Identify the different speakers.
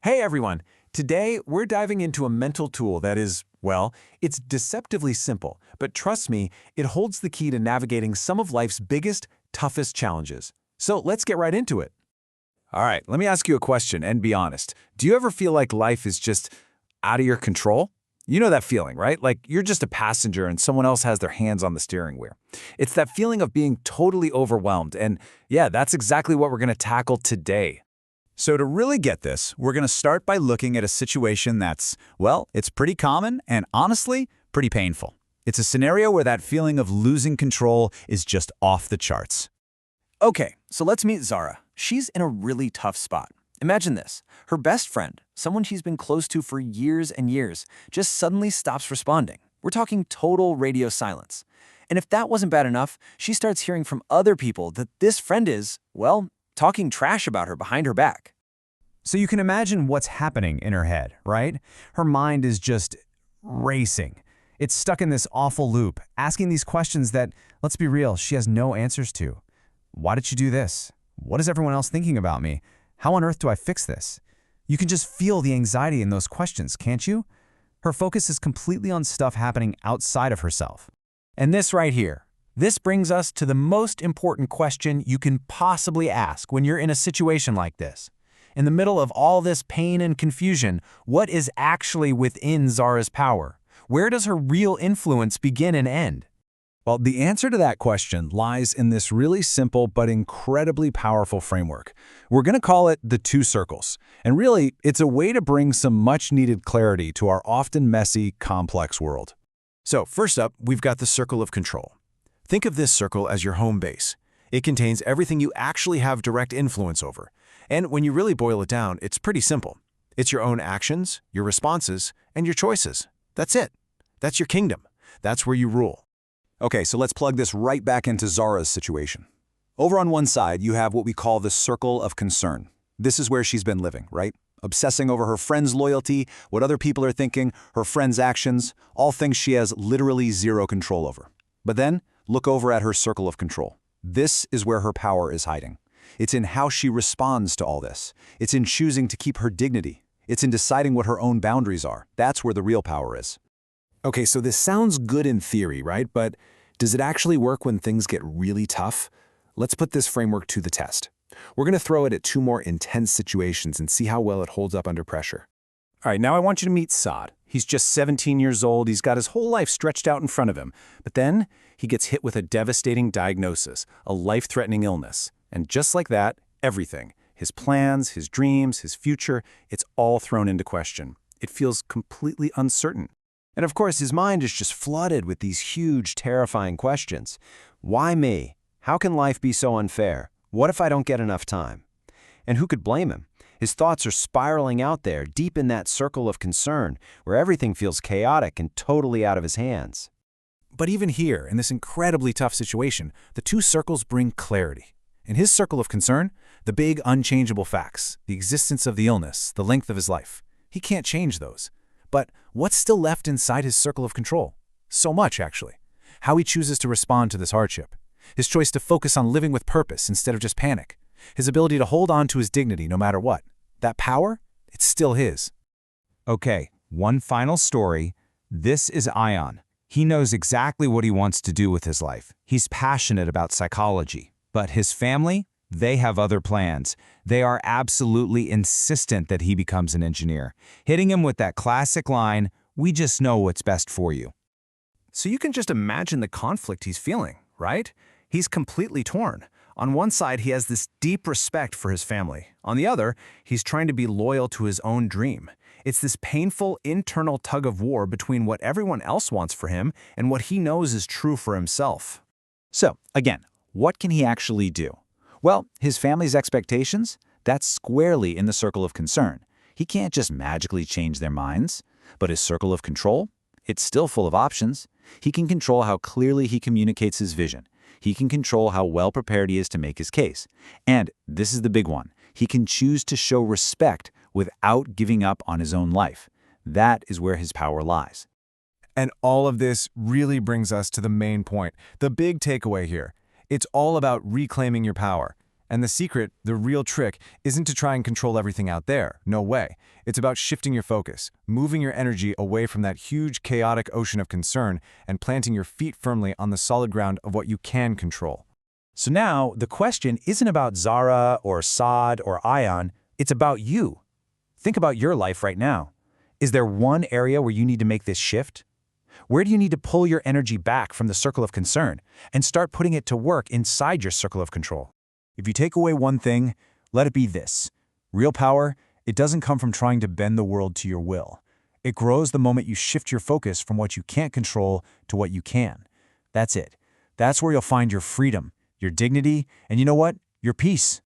Speaker 1: Hey everyone! Today, we're diving into a mental tool that is, well, it's deceptively simple, but trust me, it holds the key to navigating some of life's biggest, toughest challenges. So let's get right into it. All right, let me ask you a question and be honest. Do you ever feel like life is just out of your control? You know that feeling, right? Like you're just a passenger and someone else has their hands on the steering wheel. It's that feeling of being totally overwhelmed, and yeah, that's exactly what we're going to tackle today.
Speaker 2: So to really get this, we're going to start by looking at a situation that's, well, it's pretty common and honestly, pretty painful. It's a scenario where that feeling of losing control is just off the charts.
Speaker 3: Okay, so let's meet Zara. She's in a really tough spot. Imagine this. Her best friend, someone she's been close to for years and years, just suddenly stops responding. We're talking total radio silence. And if that wasn't bad enough, she starts hearing from other people that this friend is, well, talking trash about her behind her back.
Speaker 4: So you can imagine what's happening in her head, right? Her mind is just racing. It's stuck in this awful loop, asking these questions that, let's be real, she has no answers to. Why did she do this? What is everyone else thinking about me? How on earth do I fix this? You can just feel the anxiety in those questions, can't you? Her focus is completely on stuff happening outside of herself.
Speaker 1: And this right here, this brings us to the most important question you can possibly ask when you're in a situation like this. In the middle of all this pain and confusion, what is actually within Zara's power? Where does her real influence begin and end?
Speaker 2: Well, the answer to that question lies in this really simple but incredibly powerful framework. We're going to call it the two circles. And really, it's a way to bring some much-needed clarity to our often messy, complex world.
Speaker 1: So first up, we've got the circle of control. Think of this circle as your home base. It contains everything you actually have direct influence over. And when you really boil it down, it's pretty simple. It's your own actions, your responses, and your choices. That's it. That's your kingdom. That's where you rule.
Speaker 2: Okay, so let's plug this right back into Zara's situation. Over on one side, you have what we call the circle of concern. This is where she's been living, right? Obsessing over her friend's loyalty, what other people are thinking, her friend's actions, all things she has literally zero control over. But then, look over at her circle of control. This is where her power is hiding. It's in how she responds to all this. It's in choosing to keep her dignity. It's in deciding what her own boundaries are. That's where the real power is.
Speaker 1: Okay, so this sounds good in theory, right? But does it actually work when things get really tough? Let's put this framework to the test. We're going to throw it at two more intense situations and see how well it holds up under pressure. All right, now I want you to meet Saad. He's just 17 years old. He's got his whole life stretched out in front of him. But then he gets hit with a devastating diagnosis, a life-threatening illness. And just like that, everything, his plans, his dreams, his future, it's all thrown into question. It feels completely uncertain. And of course, his mind is just flooded with these huge, terrifying questions. Why me? How can life be so unfair? What if I don't get enough time? And who could blame him? His thoughts are spiraling out there, deep in that circle of concern, where everything feels chaotic and totally out of his hands. But even here, in this incredibly tough situation, the two circles bring clarity. In his circle of concern, the big, unchangeable facts, the existence of the illness, the length of his life. He can't change those. But what's still left inside his circle of control? So much, actually. How he chooses to respond to this hardship. His choice to focus on living with purpose instead of just panic. His ability to hold on to his dignity no matter what. That power, it's still his.
Speaker 4: Okay, one final story. This is Ion. He knows exactly what he wants to do with his life. He's passionate about psychology. But his family, they have other plans. They are absolutely insistent that he becomes an engineer, hitting him with that classic line, "We just know what's best for you."
Speaker 1: So you can just imagine the conflict he's feeling, right? He's completely torn. On one side, he has this deep respect for his family. On the other, he's trying to be loyal to his own dream. It's this painful internal tug of war between what everyone else wants for him and what he knows is true for himself.
Speaker 2: So, again, what can he actually do? Well, his family's expectations, that's squarely in the circle of concern. He can't just magically change their minds. But his circle of control? It's still full of options. He can control how clearly he communicates his vision. He can control how well prepared he is to make his case. And this is the big one. He can choose to show respect without giving up on his own life. That is where his power lies.
Speaker 1: And all of this really brings us to the main point, the big takeaway here. It's all about reclaiming your power. And the secret, the real trick, isn't to try and control everything out there. No way. It's about shifting your focus, moving your energy away from that huge, chaotic ocean of concern and planting your feet firmly on the solid ground of what you can control.
Speaker 2: So now, the question isn't about Zara or Saad or Ion, it's about you. Think about your life right now. Is there one area where you need to make this shift? Where do you need to pull your energy back from the circle of concern and start putting it to work inside your circle of control? If you take away one thing, let it be this. Real power, it doesn't come from trying to bend the world to your will. It grows the moment you shift your focus from what you can't control to what you can. That's it. That's where you'll find your freedom, your dignity, and you know what? Your peace.